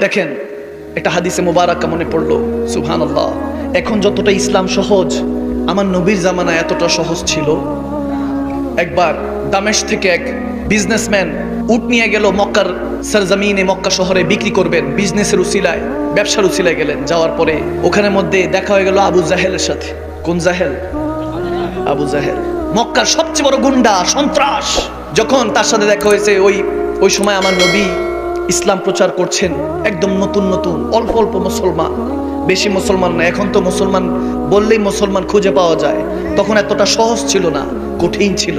দেখেন একটা হাদিসে মুবারাকা মনে পড়লো, সুবহানাল্লাহ। এখন যতটা ইসলাম সহজ, আমার নবীর জামানায় এতটা সহজ ছিল। একবার দামেস্ক থেকে এক বিজনেসম্যান উট নিয়ে গেল মক্কার সরজমিনে, মক্কা শহরে বিক্রি করবেন, বিজনেসের উসিলায়, ব্যবসার উসিলায় গেলেন। যাওয়ার পরে ওখানের মধ্যে দেখা হয়ে গেল আবু জাহেলের সাথে। কোন জাহেল? আবু জাহেল, মক্কার সবচেয়ে বড় গুন্ডা, সন্ত্রাস। যখন তার সাথে দেখা হয়েছে, ওই সময় আমার নবী ইসলাম প্রচার করছেন, একদম নতুন নতুন, অল্প অল্প মুসলমান, বেশি মুসলমান না। এখন তো মুসলমান বললেই মুসলমান খুঁজে পাওয়া যায়, তখন এতটা সহজ ছিল না, কঠিন ছিল।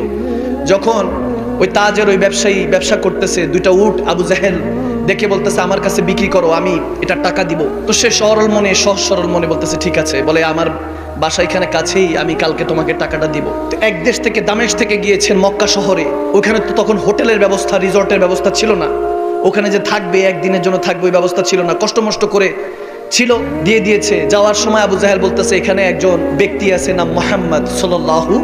যখন ওই তাজের ওই ব্যবসায়ী ব্যবসা করতেছে, দুইটা উট আবু জাহেল দেখে বলতেছে আমার কাছে বিক্রি করো, আমি এটা টাকা দিব। তো সে সরল মনে, সহজ সরল মনে বলতেছে ঠিক আছে। বলে আমার বাসা এখানে কাছেই, আমি কালকে তোমাকে টাকাটা দিব। তো এক দেশ থেকে, দামেস্ক থেকে গিয়েছেন মক্কা শহরে। ওখানে তো তখন হোটেলের ব্যবস্থা, রিসর্টের ব্যবস্থা ছিল না। ওখানে যে থাকবে, একদিনের জন্য থাকবে, ওই ব্যবস্থা ছিল না। কষ্ট মষ্ট করে ছিল, দিয়ে দিয়েছে। যাওয়ার সময় আবু জাহেল বলতেছে এখানে একজন ব্যক্তি আছে, নাম মুহাম্মদ সাল্লাল্লাহু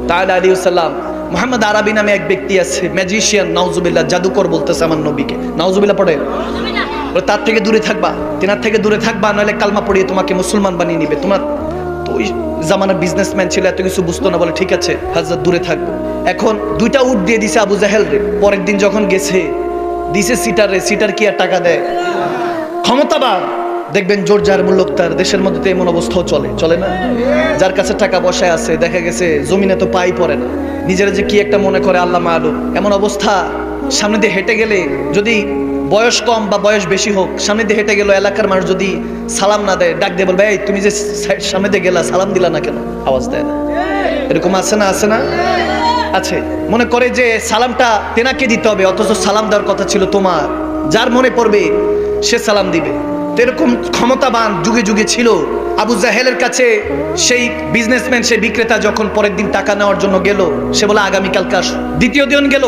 তাআলা আলাইহি ওয়াসাল্লাম। মুহাম্মদ আরবি নামে এক ব্যক্তি আছে, ম্যাজিশিয়ান, নাউজুবিল্লাহ, জাদুকর বলতেছে আমার নবীকে। নাউজুবিল্লাহ পড়ে, তার থেকে দূরে থাকবা, তেনার থেকে দূরে থাকবা, নইলে কালমা পড়িয়ে তোমাকে মুসলমান বানিয়ে নিবে। তোমার তো ওই জামানার বিজনেসম্যান ছিল, এত কিছু বুঝতো না। বলে ঠিক আছে হযরত, দূরে থাকবো। এখন দুইটা উট দিয়ে দিছে আবু জাহেল রে। পরের দিন যখন গেছে, দিছে সিটার রে। সিটার কি আর টাকা দেয়? ক্ষমতাবান, দেখবেন জোর যার মূল্যক তার। দেশের মধ্যে তো এমন অবস্থাও চলে না? যার কাছে টাকা পয়সা আছে, দেখা গেছে জমিনে তো পাই পড়ে না, নিজেরা যে কি একটা মনে করে আল্লাহ মালুম। এমন অবস্থা, সামনে দিয়ে হেঁটে গেলে, যদি বয়স কম বা বয়স বেশি হোক, সামনে দিয়ে হেঁটে গেল, এলাকার মানুষ যদি সালাম না দেয়, ডাক দিয়ে বলবে এই তুমি যে সামনে দিয়ে গেলা, সালাম দিলা না কেন? আওয়াজ দেয় না। এরকম আছে না? আছে না? আছে। মনে করে যে সালামটা তেনাকে দিতে হবে, অথচ সালাম দেওয়ার কথা ছিল তোমার। যার মনে পড়বে সে সালাম দিবে। এরকম ক্ষমতাবান যুগে যুগে ছিল। আবু জাহেলের কাছে সেই বিজনেসম্যান, সেই বিক্রেতা যখন পরের দিন টাকা নেওয়ার জন্য গেল, সে বলে আগামীকালকে আসো। দ্বিতীয় দিন গেল,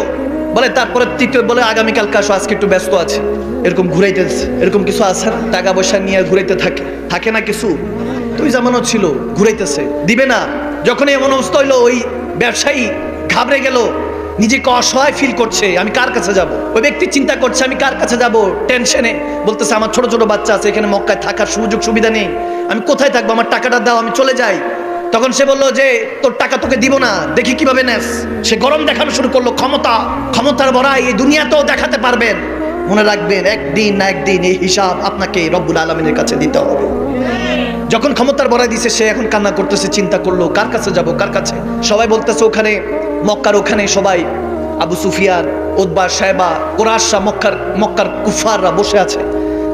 বলে তারপরে তৃতীয়, বলে আগামীকালকে আসো, আজকে একটু ব্যস্ত আছে। এরকম ঘুরাইতেছে। এরকম কিছু আছে না? টাকা পয়সা নিয়ে ঘুরাইতে থাকে না কিছু? তুই জামানো ছিল, ঘুরাইতেছে, দিবে না। যখন এমন অবস্থা হইলো, ওই ব্যবসায়ী ঘাবড়ে গেল, নিজেকে অসহায় ফিল করছে, আমি কার কাছে যাব? ওই ব্যক্তি চিন্তা করছে আমি কার কাছে যাব, টেনশনে বলতেছে আমার ছোট ছোট বাচ্চা আছে, এখানে মক্কায় থাকার সুযোগ সুবিধা নেই, আমি কোথায় থাকবো? আমার টাকাটা দাও, আমি চলে যাই। তখন সে বলল যে তোর টাকা তোকে দিব না, দেখি কিভাবে নেস। সে গরম দেখানো শুরু করলো, ক্ষমতার বড়াই এই দুনিয়াতেও দেখাতে পারবেন। মনে রাখবেন, একদিন না একদিন এই হিসাব আপনাকে রব্বুল আলামিনের কাছে দিতে হবে। যখন ক্ষমতার বড়াই দিছে, সে এখন কান্না করতেছে, চিন্তা করলো কার কাছে যাব, কার কাছে? সবাই বলতেছে ওখানে মক্কার ওখানে সবাই, আবু সুফিয়ান, উতবা, শায়বা, কুরাইশরা, মক্কার কুফাররা বসে আছে।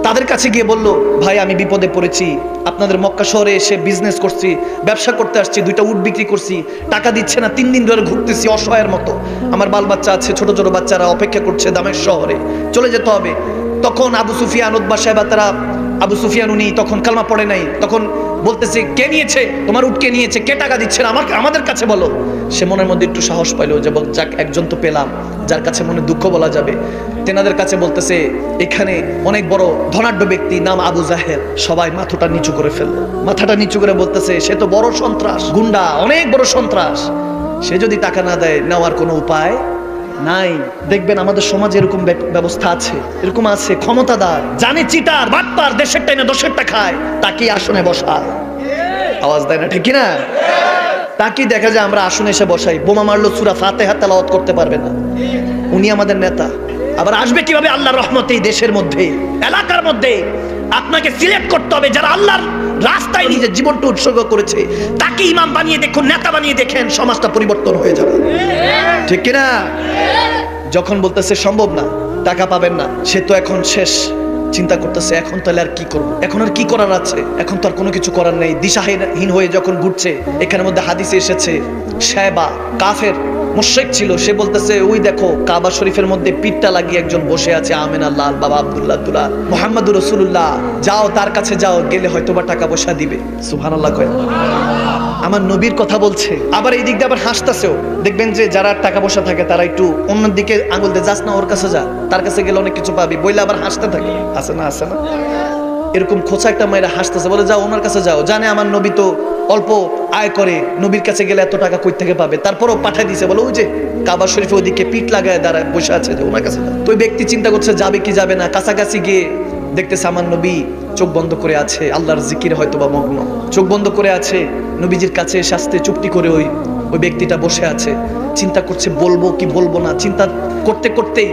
তাদের কাছে গিয়ে বলল ভাই আমি বিপদে পড়েছি, আপনাদের মক্কা শহরে এসে বিজনেস করছি, ব্যবসা করতে আসছি, দুইটা উট বিক্রি করছি, টাকা দিচ্ছে না, 3 দিন ধরে ঘুরতেছি অসহায়ের মতো। আমার বাল বাচ্চা আছে, ছোট ছোট বাচ্চারা অপেক্ষা করছে দামেস্ক শহরে, চলে যেতে হবে। তখন আবু সুফিয়ান, উতবা, শায়বা, তারা, আবু সুফিয়ান উনি তখন কালমা পড়ে নাই, তখন বলতেছে কে নিয়েছে তোমার উট? কে নিয়েছে? কে টাকা দিচ্ছে না? আমাদের কাছে বলো। সে মনের মধ্যে একটু সাহস পাইলো যে যাক, একজন তো পেলাম যার কাছে মনে দুঃখ বলা যাবে। তেনাদের কাছে বলতেছে এখানে অনেক বড় ধনাঢ্য ব্যক্তি, নাম আবু জাহেল। সবাই মাথাটা নিচু করে ফেললো, মাথাটা নিচু করে বলতেছে সে তো বড় সন্ত্রাস, গুন্ডা, অনেক বড় সন্ত্রাস। সে যদি টাকা না দেয়, নেওয়ার কোনো উপায় নাই। দেখবেন আমাদের সমাজে এরকম ব্যবস্থা আছে, এরকম আছে, ক্ষমতাদার, জানে চিটার, বাটপার, দেশের টাইনে দশেরটা খায়, তাকে আসনে বসায়। আওয়াজ দেয় না? ঠিক কিনা? তাকে দেখা যায় আমরা আসনে এসে বসাই। বোমা মারলো, সূরা ফাতিহা তেলাওয়াত করতে পারবে না, উনি আমাদের নেতা। আবার আসবে কিভাবে আল্লাহর রহমতে? এই দেশের মধ্যে, এলাকার মধ্যে আপনাকে সিলেক্ট করতে হবে যারা আল্লাহর রাস্তায় নিজের জীবনটা উৎসর্গ করেছে, তাকে ইমাম বানিয়ে দেখুন, নেতা বানিয়ে দেখেন, সমাজটা পরিবর্তন হয়ে যাবে। ঠিক কিনা? যখন বলতেছে সম্ভব না, টাকা পাবেন না, সে তো এখন শেষ। চিন্তা করতেছে এখন তাহলে আর কি করবো, এখন আর কি করার আছে? এখন তো আর কোনো কিছু করার নেই। দিশাহীন হয়ে যখন ঘুরছে, এখানের মধ্যে হাদিসে এসেছে শায়বা কাফের মুশরিক ছিল, সে বলতেছে ওই দেখো কাবা শরীফের মধ্যে পিঠটা লাগিয়ে একজন বসে আছে, আমেনা লাল বাবা আব্দুল্লাহ দুলাল মুহাম্মদুর রাসূলুল্লাহ, যাও তার কাছে যাও, গেলে হয়তো বা টাকা পয়সা দিবে। সুবহানাল্লাহ কয়, আমার নবীর কথা বলছে। আবার এই দিক দিয়ে আবার হাসতেছেও। দেখবেন যে যারা টাকা পয়সা থাকে তারা একটু অন্যের দিকে আঙুল দিয়ে, যাস না ওর কাছে যা, তার কাছে গেলে অনেক কিছু পাবি, বইলে আবার হাসতে থাকে। আছে না? আছে না? এরকম খোঁচা একটা মেয়েরা হাসতেছে, বলে যাও ওনার কাছে যাও, জানে আমার নবী তো অল্প আয় করে, নবীর কাছে গেলে এত টাকা কই থেকে পাবে, তারপরও পাঠায় দিছে। বলে ওই যে কাবা শরীফে ওদিকে পিঠ লাগায় দাঁড়ায় বসে আছে, যে ওনার কাছে। তো ওই ব্যক্তি চিন্তা করছে যাবে কি যাবে না, কাছাকাছি গিয়ে দেখতেছে আমার নবী চোখ বন্ধ করে আছে, আল্লাহর জিকিরে হয়তো বা মগ্ন, চোখ বন্ধ করে আছে, নবীজির কাছে এসে আস্তে চুপটি করে ওই ব্যক্তিটা বসে আছে, চিন্তা করছে বলবো কি বলবো না। চিন্তা করতে করতেই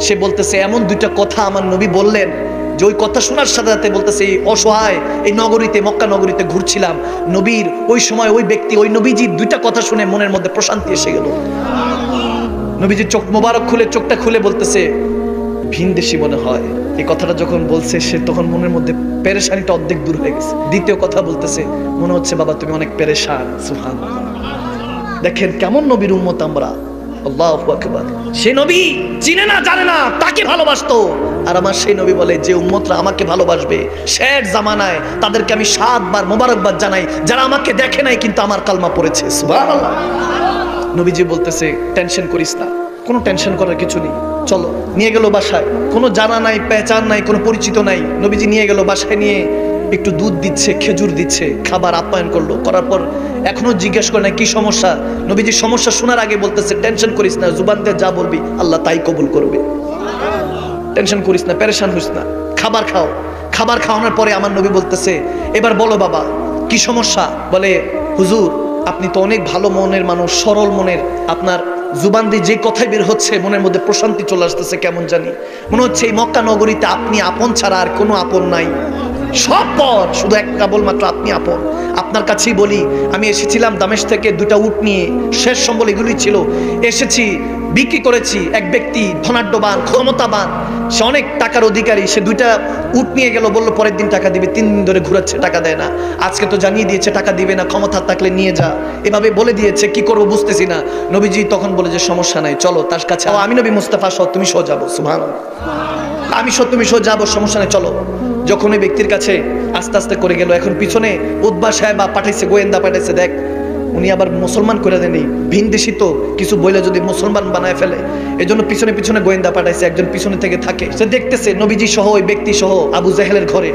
সে বলতেছে এমন দুইটা কথা আমার নবী বললেন যে ওই কথা শোনার সাথে সাথে বলতেছে এই অসহায় এই নগরীতে, মক্কা নগরীতে ঘুরছিলাম, নবীর ওই সময় ওই ব্যক্তি ওই নবীজির দুইটা কথা শুনে মনের মধ্যে প্রশান্তি এসে গেল। নবীজির চোখ মোবারক খুলে, চোখটা খুলে বলতেছে ভিনদেশী মনে হয়। এই কথাটা যখন বলছে সে তখন মনের মধ্যে পেরেশানিটা অর্ধেক দূর হয়ে গেছে। দ্বিতীয় কথা বলতেছে মনে হচ্ছে বাবা তুমি অনেক পেরেশান। সুবহানাল্লাহ, দেখেন কেমন নবীর উম্মত আমরা। আল্লাহু আকবার। সে নবী চিনে না জানে না, তাকে ভালোবাসতো। আর আমার সেই নবী বলে যে উম্মতরা আমাকে ভালোবাসবে শেষ জামানায় তাদেরকে আমি 7 বার মোবারকবাদ জানাই যারা আমাকে দেখে নাই কিন্তু আমার কালমা পড়েছে। সুবহানাল্লাহ। নবীজি বলতেছে টেনশন করিস না, কোনো টেনশন করার কিছু নেই, চলো। নিয়ে গেল বাসায়, কোনো জানা নাই, পেহচান নাই, কোনো পরিচিত নাই। নবীজি নিয়ে গেল বাসায়, নিয়ে একটু দুধ দিচ্ছে, খেজুর দিচ্ছে, খাবার আপ্যায়ন করলো। করার পর এখনো জিজ্ঞেস করে না কি সমস্যা। নবীজির সমস্যা শোনার আগে বলতেছে টেনশন করিস না, জুবান দিয়ে যা বলবি আল্লাহ তাই কবুল করবে। টেনশন করিস না, পেরেশান হইস না, খাবার খাও। খাবার খাওয়ানোর পরে আমার নবী বলতেছে এবার বলো বাবা কি সমস্যা। বলে হুজুর আপনি তো অনেক ভালো মনের মানুষ, সরল মনের, আপনার জুবান দিয়ে যে কথাই বের হচ্ছে মনের মধ্যে প্রশান্তি চলে আসতেছে, কেমন জানি মনে হচ্ছে এই মক্কা নগরীতে আপনি আপন ছাড়া আর কোনো আপন নাই, সব পর শুধু এক কেবলমাত্র আপনি আপন। আপনার কাছেই বলি আমি এসেছিলাম দামেস্ক থেকে 2টা উট নিয়ে, শেষ সম্বল এগুলোই ছিল, এসেছি বিক্রি করেছি। এক ব্যক্তি ধনাঢ্যবান, ক্ষমতাবান, সে অনেক টাকার অধিকারী, সে 2টা উট নিয়ে গেল, বললো পরের দিন টাকা দিবে, 3 দিন ধরে ঘুরাচ্ছে, টাকা দেয় না। আজকে তো জানিয়ে দিয়েছে টাকা দিবে না, ক্ষমতা থাকলে নিয়ে যা, এভাবে বলে দিয়েছে, কি করবো বুঝতেছি না। নবীজি তখন বলে যে সমস্যা নাই, চলো তার কাছে। আমি নবী মুস্তাফা সহ তুমি সহ যাবো। সুবহানাল্লাহ, আমি সহ তুমি সহ যাবো, সমস্যা নেই চলো। যখন ওই ব্যক্তির কাছে আস্তে আস্তে করে গেল, এখন পিছনে উদ্বা সাহেব পাঠাইছে, গোয়েন্দা পাঠাইছে, দেখ উনি আবার মুসলমান করে দেয়নি, ভিনদেশী তো কিছু বইলে যদি মুসলমান বানায় ফেলে, এই জন্য পিছনে পিছনে গোয়েন্দা পাঠাইছে, একজন পিছনে থেকে থাকে। সে দেখতেছে নবীজি সহ ওই ব্যক্তি সহ আবু জাহেলের ঘরে,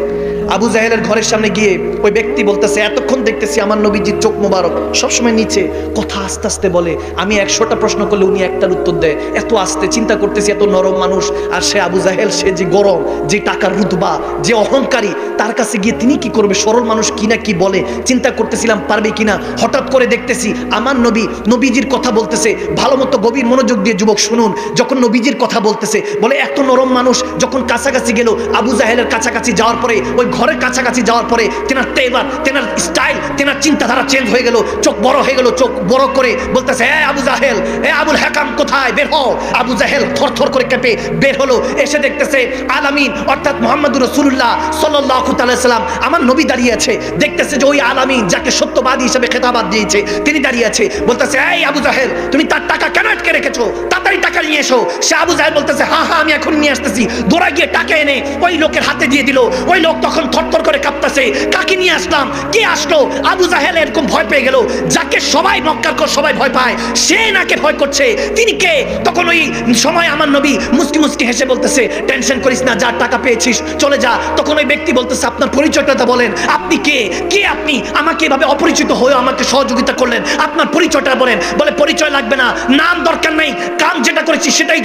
আবু জাহেলের ঘরের সামনে গিয়ে ওই ব্যক্তি বলতেছে এতক্ষণ দেখতেছি আমার নবীজির চোখ মোবারক সবসময় নিচে, কথা আস্তে আস্তে বলে, আমি 100টা প্রশ্ন করলে উনি একটার উত্তর দেয়, এত আস্তে। চিন্তা করতেছি এত নরম মানুষ, আর সে আবু জাহেল, সে যে গরম, যে টাকার রুতবা, যে অহংকারী, তার কাছে গিয়ে তিনি কি করবে, সরল মানুষ কিনা কি বলে, চিন্তা করতেছিলাম পারবে কিনা। হঠাৎ করে দেখতেছি আমার নবী নবীজির কথা বলতেছে, ভালো মতো গভীর মনোযোগ দিয়ে যুবক শুনুন, যখন নবীজির কথা বলতেছে বলে এত নরম মানুষ, যখন কাছাকাছি গেল, আবু জাহেলের কাছাকাছি যাওয়ার পরে, ওই ঘরের কাছাকাছি যাওয়ার পরে তেনার তেবার, তেনার স্টাইল, তেনার চিন্তাধারা চেঞ্জ হয়ে গেল, চোখ বড় হয়ে গেল, চোখ বড় করে বলতেছে এ আবু জাহেল, এ আবুল হাকাম কোথায়, বের হও। আবু জাহেল থরথর করে কেঁপে বের হলো, এসে দেখতেছে আলামিন অর্থাৎ মুহাম্মদুর রাসূলুল্লাহ সাল্লাল্লাহু তাআলা সাল্লাম আমার নবী দাঁড়িয়ে আছে। দেখতেছে যে ওই আলামিন যাকে সত্যবাদী হিসেবে খেতাবাদ দিয়েছে তিনি দাঁড়িয়ে আছে। বলতেছে এই আবু জাহেল তুমি তার টাকা কেন আটকে রেখেছো, তাড়াতাড়ি টাকা নিয়ে এসো। সে আবু জাহেল বলতেছে হ্যাঁ হ্যাঁ আমি এখন নিয়ে আসতেছি। দৌড়া গিয়ে টাকা এনে ওই লোকের হাতে দিয়ে দিল। ওই লোক তখন থরথর করে কাঁপতেছে, কাকে নিয়ে আসলাম, কে আসলো। আবু জাহেল এরকম ভয় পেয়ে গেল, যাকে সবাই মক্কার সবাই ভয় পায় সে নাকে ভয় করছে, তিনি কে। তখন ওই সময় আমার নবী মুস্কি মুস্কি হেসে বলতেছে টেনশন করিস না, যা টাকা পেয়েছিস চলে যা। তখন ওই ব্যক্তি বলতেছে আপনার পরিচয়টা বলেন, আপনি কে, কে আপনি, আমাকে এভাবে অপরিচিত হয়ে আমাকে সহযোগিতা করলেন, আপনার পরিচয়টা বলেন। বলে পরিচয় লাগবে না, নাম দরকার নেই, কাম যেটা করেছি সেটাই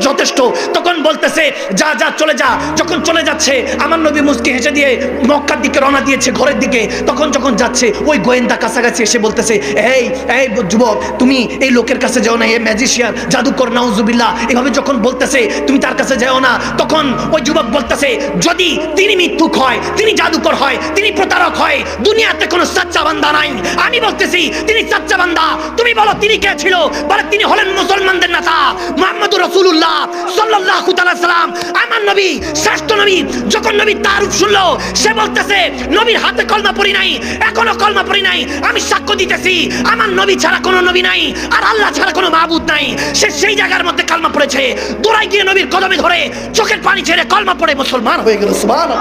যথেষ্ট। তখন বলতেছে যা যা চলে যা। যখন চলে যাচ্ছে আমার নবী মুস্কি হেসে দিয়ে মক্কার দিকে রওনা দিয়েছে, ঘরের দিকে। তখন যখন যাচ্ছে ওই গোয়েন্দা কাছাকাছি এসে বলতেছে এই এই যুবক তুমি এই লোকের কাছে যাও না, এ ম্যাজিশিয়ান, জাদুকর, নাউজুবিল্লাহ, এভাবে যখন বলতেছে তুমি তার কাছে যাও না। তখন ওই যুবক বলতেছে যদি তিনি মিথ্যুক হয়, তিনি জাদুকর হয়, তিনি প্রতারক হয়, দুনিয়াতে কোনো সাচ্চা বান্দা নাই। আমি বলতেছি তিনি সাচ্চা বান্দা। তুমি বলো তিনি কে ছিল। বলে তিনি হলেন মুসলমানদের নেতা মুহাম্মদুর রাসূলুল্লাহ সাল্লাল্লাহু তাআলা সাল্লাম, আমার নবী, শ্রেষ্ঠ নবী। যখন নবী তারুফ শুনলো সে বলতেছে নবীর হাতে কলমা পড়ি নাই, এখনো কলমা পড়ি নাই, আমি সাক্ষ্য দিতেছি আমার নবী ছাড়া কোনো নবী নাই, আর আল্লাহ ছাড়া কোনো মাবুদ নাই। সে সেই জায়গার মধ্যে কলমা পড়েছে, দৌড়াই গিয়ে নবীর কদমে ধরে চোখের পানি ছেড়ে কলমা পড়ে মুসলমান হয়ে গেল। সুবহানাল্লাহ,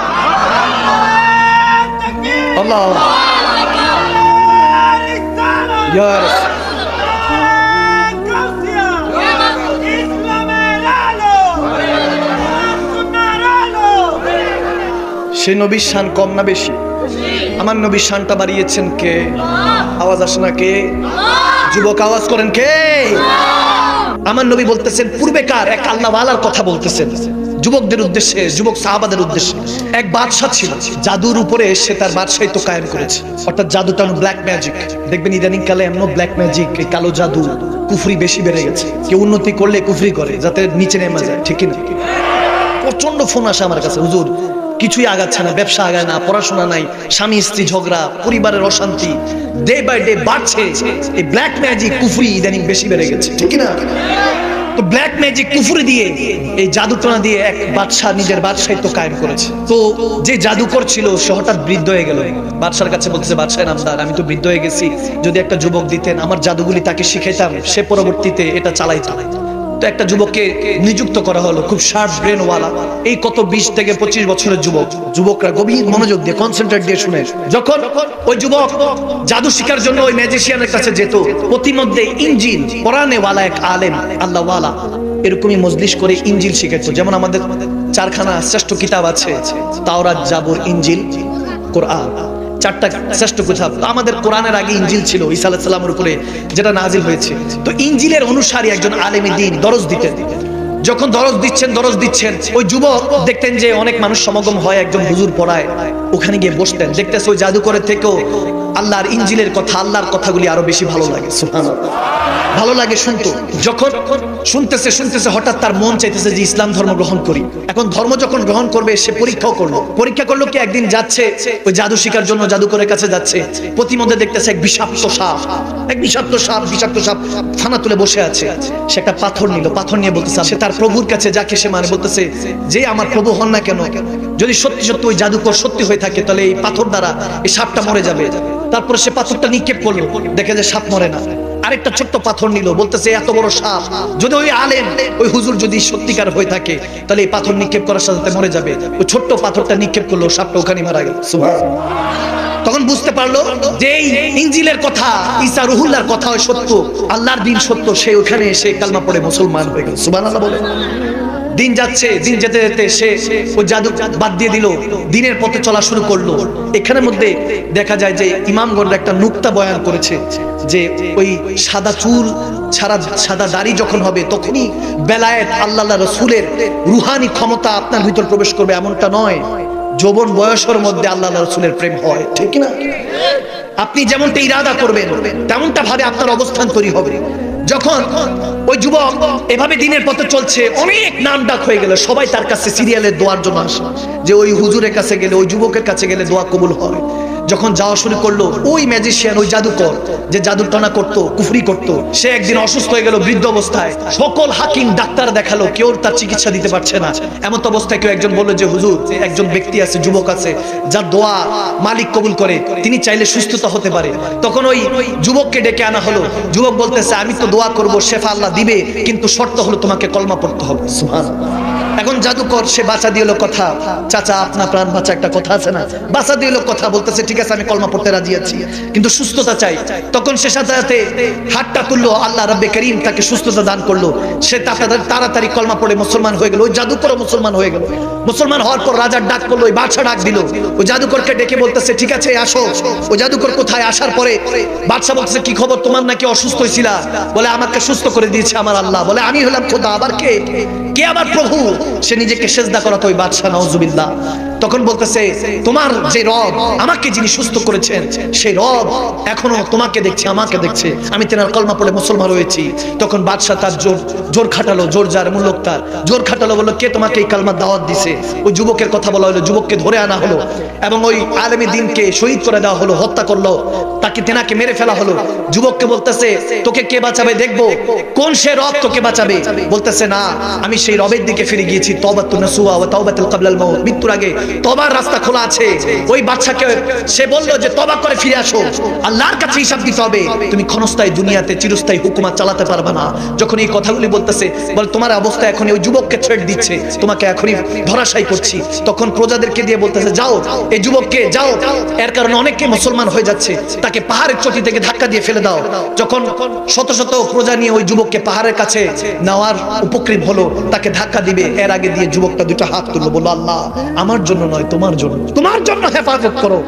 আল্লাহ ইয়া রাসূল। সে নবীর শান কম না বেশি? আমার নবীর শানটা বাড়িয়েছেন কে? আওয়াজ আসে না কে? যুবক আওয়াজ করেন কে? আমার নবী বলতেছেন পূর্বেকার এক আল্লাহওয়ালার কথা বলতেছেন। যুবকদের উদ্দেশ্যে, যুবক সাহাবাদের উদ্দেশ্যে। এক বাদশা ছিল, জাদুর উপরে সে তার বাদশাহিত্ব কায়েম করেছে, অর্থাৎ জাদুটা ব্ল্যাক ম্যাজিক। দেখবেন ইদানিং কালে এমন ব্ল্যাক ম্যাজিক, কালো জাদু, কুফরি বেশি বেড়ে গেছে। কেউ উন্নতি করলে কুফরি করে যাতে নিচে নেমে যায়, ঠিক না? প্রচন্ড ফোন আসে আমার কাছে, হুজুর কিছুই আগাচ্ছে না, ব্যবসা আগায় না, পড়াশোনা নাই, স্বামী স্ত্রী ঝগড়া, পরিবারের অশান্তি ডে বাই ডে বাড়ছে। এই ব্ল্যাক ম্যাজিক কুফরি ইদানিং বেশি বেড়ে গেছে, ঠিক না? তো ব্ল্যাক ম্যাজিক কুফরি দিয়ে, এই জাদুটনা দিয়ে এক বাদশা নিজের বাদশাহিত্ব কায়েম করেছে। তো যে জাদুকর ছিল সে হঠাৎ বৃদ্ধ হয়ে গেল। বাদশার কাছে বলতেছে, বাদশাহ নামদার, আমি তো বৃদ্ধ হয়ে গেছি, যদি একটা যুবক দিতেন আমার জাদুগুলি তাকে শিখাইতাম, সে পরবর্তীতে এটা চালাইতাম। তো একটা যুবককে নিযুক্ত করা হলো, খুব শার্প ব্রেন ওয়ালা। এই কত 20 থেকে 25 বছরের যুবক। যুবকরা গভীর মনোযোগ দিয়ে, কনসেন্ট্রেট দিয়ে শুনে। যখন ওই যুবক জাদু শিখার জন্য ওই ম্যাজিশিয়ানের কাছে যেত, প্রতিমধ্যে ইনজিল, কোরআনে ওয়ালা এক আলেম, আল্লাহ ওয়ালা এরকমই মজলিস করে ইনজিল শিখাইতো। যেমন আমাদের 4খানা শ্রেষ্ঠ কিতাব আছে, তাওরাত, জাবুর, ইনজিল, কোরআন, 4টা শ্রেষ্ঠ কিতাব। আমাদের কোরআনের আগে ইনজিল ছিল, ঈসা আলাইহিস সালামের উপরে যেটা নাজিল হয়েছে। তো ইনজিলের অনুসারী একজন আলেমে দ্বীন দরজ দিতেন। যখন দরজ দিচ্ছেন ওই যুবক দেখতেন যে অনেক মানুষ সমাগম হয়, একজন হুজুর পড়ায়, ওখানে গিয়ে বসতেন। দেখতেছে ওই জাদুকরের থেকেও আল্লাহর ইনজিলের কথা, আল্লাহর কথাগুলি আরো বেশি ভালো লাগে, সুবহানাল্লাহ, ভালো লাগে শুনতো। যখন শুনতেছে হঠাৎ তার মন চাইতেছে যে ইসলাম ধর্ম গ্রহণ করি। এখন ধর্ম যখন গ্রহণ করবে, সে পরীক্ষা করলো কি একদিন যাচ্ছে ওই জাদু শিকার জন্য, জাদুকরের কাছে যাচ্ছে, প্রতিমধ্যে দেখতেছে এক বিষাক্ত সাপ থানা তুলে বসে আছে। সে একটা পাথর নিয়ে বলতেছে, সে তার প্রভুর কাছে যাকে সে মানে বলতেছে যে আমার প্রভু হন না কেন, যদি সত্যি ওই জাদুকর সত্যি হয়ে থাকে তাহলে এই পাথর দ্বারা এই সাপটা মরে যাবে। তারপরে সে পাথরটা নিক্ষেপ করলো, দেখে যে সাপ মরে না। আরেকটা ছোট্ট পাথর নিল, বলতেছে এত বড় সাপ, যদি ওই আলেম, ওই হুজুর যদি সত্যিকার হয়ে থাকে তাহলে এই পাথর নিক্ষেপ করার সাথে মরে যাবে। ওই ছোট্ট পাথরটা নিক্ষেপ করলো, সাপটা ওখানে মারা গেল। সুবহানাল্লাহ। তখন বুঝতে পারলো যে এই ইনজিলের কথা, ঈসা রুহুল্লাহর কথা সত্য, আল্লাহর দ্বীন সত্য। সে ওখানে এসে কালমা পড়ে মুসলমান হয়ে গেল। সুবহানাল্লাহ বলে। দিন যেতে সে ওই জাদু বাদ দিয়ে দিল, দিনের পথে চলা শুরু করলো। এখানের মধ্যে দেখা যায় যে ইমামগণরা একটা নুকতা বয়ান করেছে যে ওই সাদা চুল ছাড়া সাদা দাড়ি যখন হবে তখনই বেলায়েত, আল্লাহ রাসূলের রুহানি ক্ষমতা আপনার ভিতর প্রবেশ করবে, এমনটা নয়। যৌবন বয়সের মধ্যে আল্লাহ রাসূলের প্রেম হয়, ঠিক না? আপনি যেমনটা ইরাদা করবেন তেমনটা ভাবে আপনার অবস্থান তৈরি হবে। যখন ওই যুবক এভাবে দিনের পথে চলছে, অনেক নাম ডাক হয়ে গেল, সবাই তার কাছে সিরিয়ালের দোয়ার জন্য আসে, যে ওই হুজুরের কাছে গেলে, ওই যুবকের কাছে গেলে দোয়া কবুল হয়। যখন যাওয়া শুরু করলো, ওই ম্যাজিশিয়ান, ওই জাদুকর যে জাদুটনা করতো, কুফরি করতো, সে একদিন অসুস্থ হয়ে গেল বৃদ্ধ অবস্থায়। সকল হাকিম ডাক্তার দেখালো, কেউ তার চিকিৎসা দিতে পারছে না। এমন অবস্থায় কেউ একজন বললো যে হুজুর, একজন ব্যক্তি আছে, যুবক আছে, যার দোয়া মালিক কবুল করে, তিনি চাইলে সুস্থতা হতে পারে। তখন ওই যুবককে ডেকে আনা হলো। যুবক বলতেছে, আমি তো দোয়া করবো, শেফা আল্লাহ দিবে, কিন্তু শর্ত হলো তোমাকে কলমা পড়তে হবে। সুবহানাল্লাহ। এখন জাদুকর সে বাঁচা দিল কথা, চাচা আপনার প্রাণ বাঁচা, একটা কথা আছে না, বাঁচা দিল কথা, বলতেছে ঠিক আছে আমি কলমা পড়তে রাজি আছি, কিন্তু সুস্থতা চাই। তখন সে সাথে হাতটা তুললো, আল্লাহ রাব্বে করিম তাকে সুস্থতা দান করলো। সে তাড়াতাড়ি কলমা পড়ে মুসলমান হয়ে গেল। ওই জাদুকর মুসলমান হয়ে গেল। মুসলমান হওয়ার পর রাজার ডাক করলো, ওই বাদশা ডাক দিল, ওই জাদুকরকে ডেকে বলতেছে ঠিক আছে আসো। ওই জাদুকর কোথায়? আসার পরে বাদশা বলতেছে কি খবর তোমার, নাকি অসুস্থ হয়েছিলা? বলে আমাকে সুস্থ করে দিয়েছে আমার আল্লাহ। বলে আমি হলাম খোদা, আবার কে আবার প্রভু? সে নিজেকে সেজদা করাতো ওই বাদশা, নাউজুবিল্লাহ। তখন বলতেছে তোমার যে রব, আমাকে যিনি সুস্থ করেছেন, সেই রব এখনো তোমাকে দেখছে, আমাকে দেখছে, আমি তেনার কলমা পড়ে মুসলমান হয়েছি। তখন বাদশা তার জোর খাটালো, জোর যার মূল্যক তার জোর খাটালো, বললো কে তোমাকে এই কালমার দাওয়াত দিছে? ওই যুবকের কথা বলা হলো, যুবককে ধরে আনা হলো এবং ওই আলেমী দ্বীনকে শহীদ করে দেওয়া হলো, হত্যা করলো, তেনাকে মেরে ফেলা হলো। যুবককে বলতেছে তোকে কে বাঁচাবে দেখবো, কোন সে রব তোকে বাঁচাবে? বলতেছে না, আমি সেই রবের দিকে ফিরে গিয়েছি, তওবাতুন নাসুহা ওয়া তাওবাতুল ক্বাবলাল মাউত, মৃত্যুর আগে তওবার রাস্তা খোলা আছে। ওই বাদশাকে সে বলল যে তওবা করে ফিরে আসো, আল্লাহর কাছে হিসাব দিতে হবে, তুমি ক্ষণস্থায়ী দুনিয়াতে চিরস্থায়ী হুকুমত চালাতে পারবে না। যখন এই কথাগুলি বলতেছে, বলে তোমার অবস্থা এখন ওই যুবককে ছেড়ে দিচ্ছে, তোমাকে এখনই ধরাশায়ী করছি। তখন প্রজাদেরকে দিয়ে বলতেছে যাও এই যুবককে যাও, এর কারণে অনেকে মুসলমান হয়ে যাচ্ছে, তাকে পাহাড়ের চটি থেকে ধাক্কা দিয়ে ফেলে দাও। যখন শত শত প্রজা নিয়ে ওই যুবককে পাহাড়ের কাছে নেওয়ার উপক্রম হলো, তাকে ধাক্কা দিবে, এর আগে দিয়ে যুবকটা দুটো হাত তুললো, বললো আল্লাহ আমার জন্য নয়, তোমার জন্য হেফাজত করো,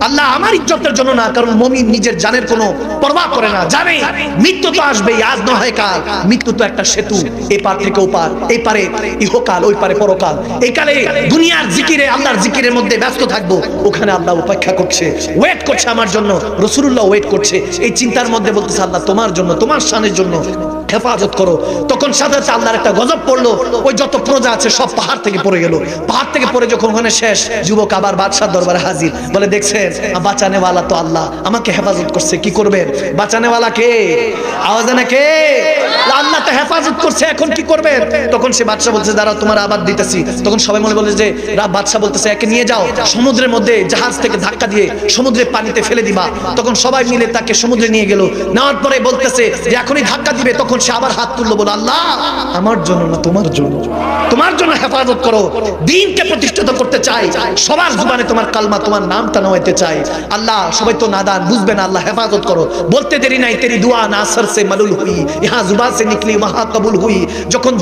আল্লাহ আমার ইজ্জতের জন্য না, কারণ মুমিন নিজের জানের কোনো পরোয়া করে না, জানে মৃত্যু তো আসবেই, আজ নয় কাল। মৃত্যু তো একটা সেতু, এই পার থেকে ওপার, এই পারে ইহকাল, ওই পারে পরকাল। এই কালে দুনিয়ার জিকিরে, আল্লাহর জিকিরের মধ্যে ব্যস্ত থাকবো, ওখানে আল্লাহ অপেক্ষা করছে, ওয়েট করছে আমার জন্য, রাসূলুল্লাহ ওয়েট করছে। এই চিন্তার মধ্যে বলতেছে আল্লাহ তোমার জন্য, তোমার শানের জন্য হেফাজত করো। তখন সাথে সাথে আল্লাহর একটা গজব পড়লো, ওই যত প্রজা আছে সব পাহাড় থেকে পড়ে গেল। পাহাড় থেকে পড়ে যখন ওখানে শেষ, যুবক আবার বাদশার দরবারে হাজির, বলে দেখছেন বাঁচানেওয়ালা তো আল্লাহ, আমাকে হেফাজত করছে। কি করবেন? বাঁচানেওয়ালা কে? আওয়াজ না কে? আল্লাহ তো হেফাজত করছে, এখন কি করবেন? তখন সে বাদশা বলছে দাঁড়াও তোমার আবার দিতেছি। তখন সবাই মনে বলে যে বাদশা বলতেছে একে নিয়ে যাও সমুদ্রের মধ্যে, জাহাজ থেকে ধাক্কা দিয়ে সমুদ্রের পানিতে ফেলে দিবা। তখন সবাই মিলে তাকে সমুদ্রে নিয়ে গেল। নেওয়ার পরে বলতেছে যে এখনই ধাক্কা দিবে। তখন সে আবার হাত তুললো, বলে আল্লাহ আমার জন্য না, তোমার জন্য, তোমার জন্য হেফাজত করো। দিনকে প্রতিষ্ঠিত করতে চাই, সবার জুবানে তোমার কালমা, তোমার নামটা নামাইতে চাই। আল্লাহ সবাই তো নাদান, বুঝবে না, আল্লাহ হেফাজত করো। বলতে দেরি নাই, তেরি দুয়া না সর সে মালুল হুই, ইহা জুবান সে নিকলি মহা কবুল হুই। যখন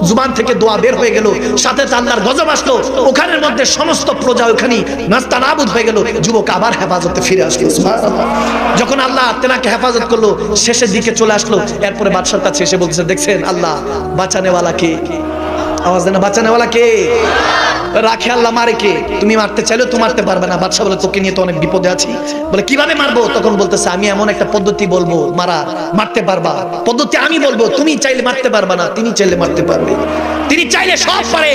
জুবান থেকে দোয়া বের হয়ে গেল, সাথে আল্লাহর গজব আসলো, ওখানের মধ্যে সমস্ত প্রজা ওখানে নাস্তানাবুদ হয়ে গেল। যুবক আবার হেফাজতে ফিরে আসলো। সুবহানাল্লাহ। যখন আল্লাহ তেনাকে হেফাজত করলো, শেষের দিকে চলে আসলো, এরপরে বাদশার কাছে এসে বলছে দেখছেন আল্লাহ বাঁচানেওয়ালা কে? আওয়াজ দেন, বাঁচানেওয়ালা কে? রাখে আল্লাহ, মারে কে? তুমি মারতে চাইলেও তো মারতে পারবে না। বাদশা বলে তোকে নিয়ে তো অনেক বিপদে আছি। বলে কিভাবে মারবো? তখন বলতেছে আমি এমন একটা পদ্ধতি বলবো, মারতে পারবা। পদ্ধতি আমি বলবো, তুমি চাইলে মারতে পারবা না, তিনি চাইলে মারতে পারবে, তিনি চাইলে সব পারে।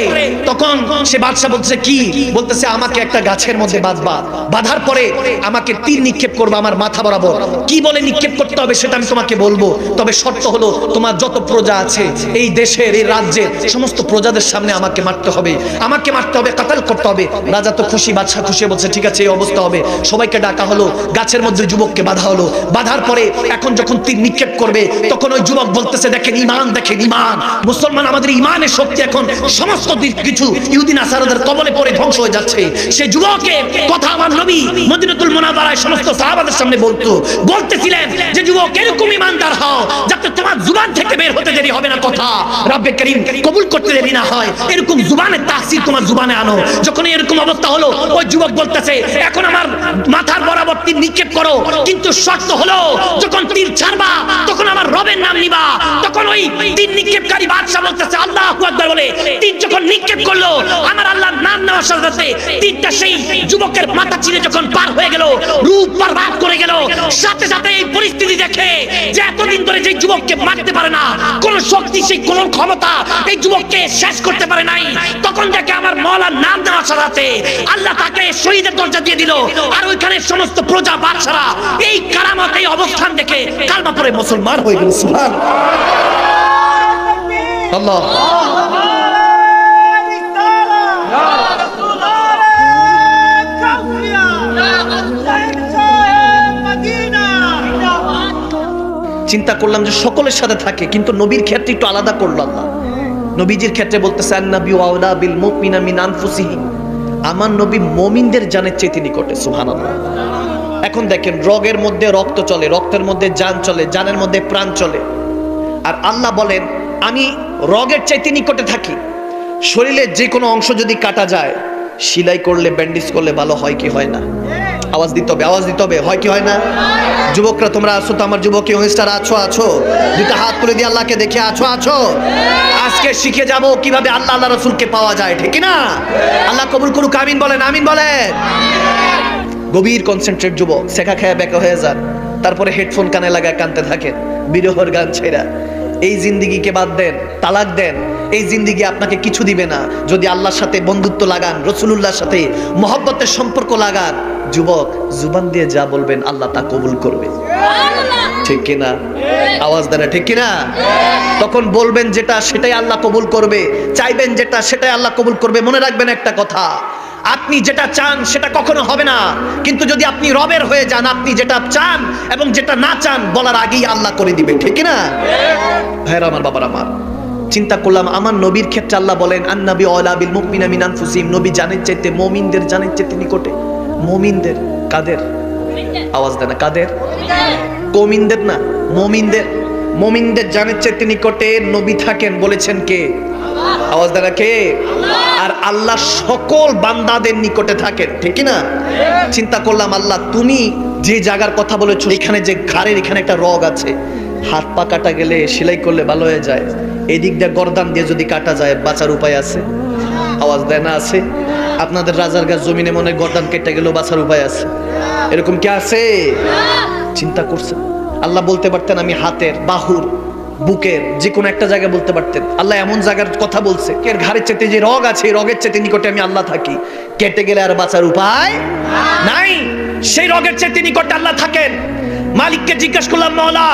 তখন সে বাদশা বলতেছে কি? বলতেছে আমাকে একটা গাছের মধ্যে বাঁধবা, বাঁধার পরে আমাকে তীর নিক্ষেপ করবা আমার মাথা বরাবর। কি বলে নিক্ষেপ করতে হবে সেটা আমি তোমাকে বলবো, তবে শর্ত হলো তোমার যত প্রজা আছে এই দেশের, এই রাজ্যের সমস্ত প্রজাদের সামনে আমাকে মারতে হবে, আমাকে মারতে হবে, কাতাল করতে হবে। রাজা তো খুশি, বাদশা খুশি, বলছে ঠিক আছে এই অবস্থা হবে। সবাইকে ডাকা হলো, গাছের মধ্যে যুবককে বাঁধা হলো। বাঁধার পরে এখন যখন তীর নিক্ষেপ করবে, তখন ওই যুবক বলতেছে দেখেন ঈমান, দেখেন ঈমান, মুসলমান আমাদের ঈমানের শক্তি এখন সমস্ত কিছু ইহুদি নাসারাদের কবলে পড়ে ধ্বংস হয়ে যাচ্ছে। সে যুবকের কথা আমার নবী মদিনাতুল মুনাওয়ারায় সমস্ত সাহাবাদের সামনে বলতেছিলেন যে যুবক এরকম ঈমানদার হও যাতে তোমার জুবান থেকে বের হতে দেরি হবে না, কথা রব্বে করিম কবুল করতে দেরি না হয়, এরকম জুবানের তাসির তোমার জুবানে আনো। যখন এরকম অবস্থা হলো, ওই যুবক বলতেছে এখন আমার মাথার বরাবর তীর নিক্ষেপ করো, কিন্তু শর্ত হলো যখন তীর ছাড়বা তখন আমার রবের নাম নিবা। তখন ওই তীর নিক্ষেপকারী বাদশা বলতেছে আল্লাহু আকবার বলে তীর যখন নিক্ষেপ করলো, আমার আল্লাহর নাম নেওয়ার সাথে সাথে তীরটা সেই যুবকের মাথা চিরে যখন পার হয়ে গেল, রূপ বরবাদ করে গেল। সাথে সাথে এই পরিস্থিতি দেখে যে এতদিন ধরে যে যুবককে মারতে পারে না, কোন শক্তি, সেই কোন ক্ষমতা এই যুবককে শেষ করতে পারে নাই, তখন দেখে আমার মওলার নাম নেওয়ার সাথে সাথে আল্লাহ তাকে শহীদের দরজা দিয়ে দিল। আর ওইখানে সমস্ত প্রজা বাদশারা এই কারামত, এই অবস্থান দেখে কালমা পড়ে মুসলমান হয়ে গেল। সুবহানাল্লাহ। চিন্তা করলাম যে সকলের সাথে থাকে, কিন্তু নবীর ক্ষেত্রে একটু আলাদা করলো আল্লাহ। নবীজির ক্ষেত্রে বলতেছে আন-নাবী আওলা বিল মুমিনিনা মিন আনফুসিহিম, আমার নবী মুমিনদের জানের চাইতে নিকটে। সুবহানাল্লাহ। এখন দেখেন রগের মধ্যে রক্ত চলে, রক্তের মধ্যে জান চলে, জানের মধ্যে প্রাণ চলে, আর আল্লাহ বলেন আমি রগের চাইতে নিকটে থাকি। শরীরের যে কোনো অংশ যদি কাটা যায়, সেলাই করলে, ব্যান্ডেজ করলে ভালো হয় কি হয় না? আওয়াজ দিতে হবে, আওয়াজ দিতে হবে, হয় কি হয় না? যুবকরা তোমরা আছো তো, আমার যুবক ইয়ংস্টার আছো, দুটা হাত তুলে দিয়ে আল্লাহকে দেখে আছো। আজকে শিখে যাব কিভাবে আল্লাহ আল্লাহ রাসূলকে পাওয়া যায়, ঠিক না? আল্লাহ কবুল করুক, আমিন বলেন, আমিন বলেন। গভীর কনসেন্ট্রেট যুবক, শেখা খায়া বেকা হয়ে যান, তারপরে হেডফোন কানে লাগায় কানতে থাকেন বিরহর গান ছেড়া। এই জিন্দিগিকে বাদ দেন, তালাক দেন। এই জিন্দিগি আপনাকে কিছু দিবে না। যদি আল্লাহর সাথে বন্ধুত্ব লাগান, রাসূলুল্লাহর সাথে মহব্বতের সম্পর্ক লাগান, যুবক জুবান দিয়ে যা বলবেন আল্লাহ তা কবুল করবে, ঠিক কিনা? আওয়াজ দেন, ঠিক কিনা? তখন বলবেন যেটা সেটাই আল্লাহ কবুল করবে, চাইবেন যেটা সেটাই আল্লাহ কবুল করবে। মনে রাখবেন একটা কথা, আপনি যেটা চান সেটা কখনো হবে না, কিন্তু যদি আপনি রবের হয়ে যান, আপনি যেটা চান এবং যেটা না চান বলার আগেই আল্লাহ করে দিবে, ঠিক না? ভাইরা আমার, বাবার আমার, চিন্তা করলাম আমার নবীর ক্ষেত্রে আল্লাহ বলেন আন-নাবী আওলা বিল মুমিনিনা মিন আনফুসিহিম, নবী জানের চাইতে, মুমিনদের জানের চাইতে নিকটে। মুমিনদের কাদের? আওয়াজ দেন, কাদের? কওমিনদের না, মুমিনদের। মুমিনদের জানের চাইতে নিকটে নবী থাকেন, বলেছেন কে? আওয়াজ দেন, কে? আর আল্লাহ সকল বান্দাদের নিকটে থাকেন, ঠিক না? চিন্তা করলাম, আল্লাহ তুমি যে জায়গার কথা বলেছো, এখানে যে ঘাড়ের এখানে একটা রগ আছে, হাত পা কাটা গেলে সেলাই করলে ভালো হয়ে যায়, এই দিক দিয়ে গর্দান দিয়ে যদি কাটা যায় বাঁচার উপায় আছে? আওয়াজ দেয় না আছে? আপনাদের রাজার গাছ জমিনে মনে গর্দান কেটে গেলেও বাঁচার উপায় আছে? এরকম কি আছে? চিন্তা করছেন? আল্লাহ বলতে পারতেন আমি হাতের, বাহুর, বুকের যে কোনো একটা জায়গায় বলতে পারতেন। আল্লাহ এমন জায়গার কথা বলছে, এর ঘাড়ের চেতে যে রগ আছে, এই রগের চেতে নিকটে আমি আল্লাহ থাকি, কেটে গেলে আর বাঁচার উপায় নাই। সেই রগের চেতে নিকটে আল্লাহ থাকেন। মালিককে জিজ্ঞাসা করলাম, মাওলা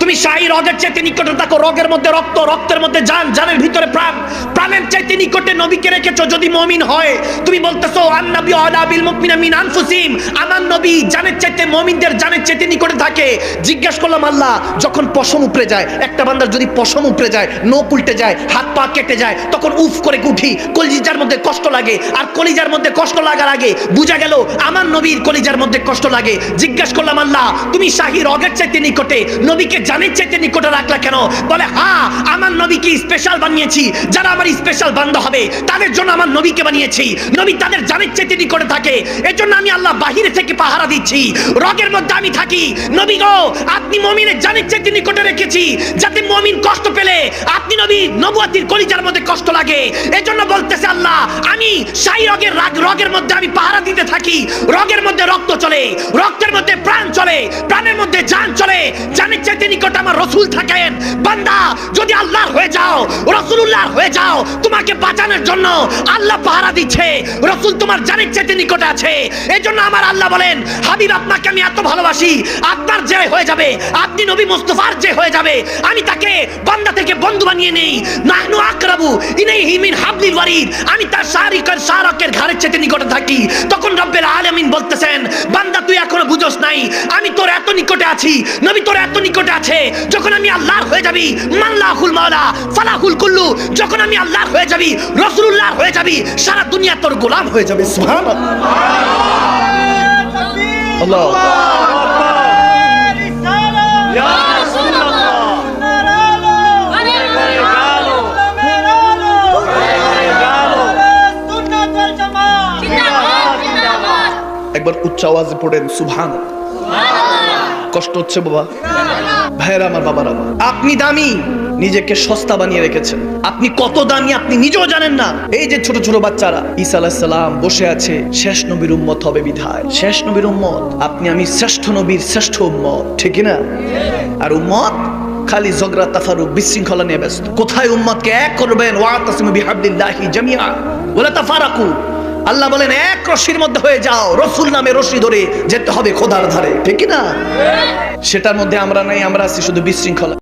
তুমি শাহী রগের চাইতে নিকটে থাকো, রগের মধ্যে রক্ত, রক্তের মধ্যে জান, জানের ভিতরে প্রাণ, প্রাণের চাইতে নিকটে নবীকে রেখেছো। যদি মুমিন হয় তুমি বলতেছো আন-নবী আলা বিল মুমিনিনা মিন আনফুসিহিম, আমার নবী জানের চাইতে, মুমিনদের জানের চাইতে নিকটে থাকে। জিজ্ঞাসা করলাম, আল্লাহ যখন পশম উপড়ে যায়, একটা বান্দার যদি পশম উপড়ে যায়, নখ উল্টে যায়, হাত পা কেটে যায়, তখন উফ করে উঠি, কলিজার মধ্যে কষ্ট লাগে। আর কলিজার মধ্যে কষ্ট লাগার আগে বুঝা গেল আমার নবীর কলিজার মধ্যে কষ্ট লাগে। জিজ্ঞাসা করলাম, আল্লাহ তুমি শাহী রগের চাইতে নিকটে, নবীকে জানের চাইতে নিকটে রাখলা কেন? বলে হ্যাঁ, আমার নবীকে স্পেশাল বানিয়েছি, যারা আমার স্পেশাল বান্দা হবে তাদের জন্য আমার নবীকে বানিয়েছি। নবী তাদের জানের চাইতে নিকটে থাকে, এজন্য আমি আল্লাহ বাহিরে থেকে পাহারা দিচ্ছি, রগের মধ্যে আমি থাকি। নবী গো, আপনি মুমিনের জানের চাইতে নিকটে রেখেছি, যাতে মুমিন কষ্ট পেলে আপনি নবী নবুয়তির কলিজার মধ্যে কষ্ট লাগে। এজন্য বলতেছে আল্লাহ, আমি শাহী রগের মধ্যে আমি পাহারা দিতে থাকি। রগের মধ্যে রক্ত চলে, রক্তের মধ্যে প্রাণ চলে, প্রাণের মধ্যে জান চলে, জানের চাইতে নিকটে আমার রাসূল থাকেন। বান্দা যদি আল্লাহর হয়ে যাও, রাসূলুল্লাহর হয়ে যাও, তোমাকে বাঁচানোর জন্য আল্লাহ পাহারা দিচ্ছে। রাসূল তোমার জানের চাইতে নিকটে আছে। এজন্য আমার আল্লাহ বলেন, হাবিব আপনাকে আমি এত ভালোবাসি, আপনার যে হয়ে যাবে, আপনি নবী মুস্তাফার যে হয়ে যাবে, আমি তাকে বান্দা থেকে বন্ধু বানিয়ে নেই। নাহনু আকরাবু ইলাইহি মিন হাবলিল ওয়ারিদ, আমি তার শারকের ঘাড়ের চাইতে নিকটে থাকি। তখন রব্বুল আলামিন বলতেছেন, বান্দা তুই এখনো বুঝোস নাই, আমি তোর এত নিকটে আছি, নবী তোর এত নিকটে আছে। যখন আমি আল্লাহর হয়ে যাবি, মাল্লাহুল মাওলা ফালাহুল কুল্লু, যখন আমি আল্লাহর হয়ে যাবি, রাসূলুল্লাহর হয়ে যাবি, সারা দুনিয়া তোর গোলাম হয়ে যাবে। সুবহানাল্লাহ, আল্লাহ একবার উচ্চ আওয়াজে পড়েন সুবহানাল্লাহ। কষ্ট হচ্ছে বাবা, ভাইরা আমার, বাবারা, আপনি দামি, নিজেকে সস্তা বানিয়ে রেখেছেন। আপনি কত দামি আপনি নিজেও জানেন না। এই যে ছোট ছোট বাচ্চারা, ঈসা আলাইহিস সালাম বসে আছে, শেষ নবীর উম্মত হবে বিধায়, শেষ নবীর উম্মত আপনি আমি, শ্রেষ্ঠ নবীর শ্রেষ্ঠ উম্মত, ঠিক না? আর উম্মত খালি ঝগড়া তাফারুক বিশৃঙ্খলা নিয়ে ব্যস্ত। কোথায় উম্মতকে এক করবেন? ওয়াতাসিমু বিহাবলিল্লাহি জামিআ ওয়ালা তাফারাকু। আল্লাহ বলেন এক রশির মধ্যে হয়ে যাও, রাসূল নামে রশি ধরে যেতে হবে খোদার ধারে, ঠিক না? সেটার মধ্যে আমরা নাই, আমরা আছি শুধু বিশৃঙ্খলা।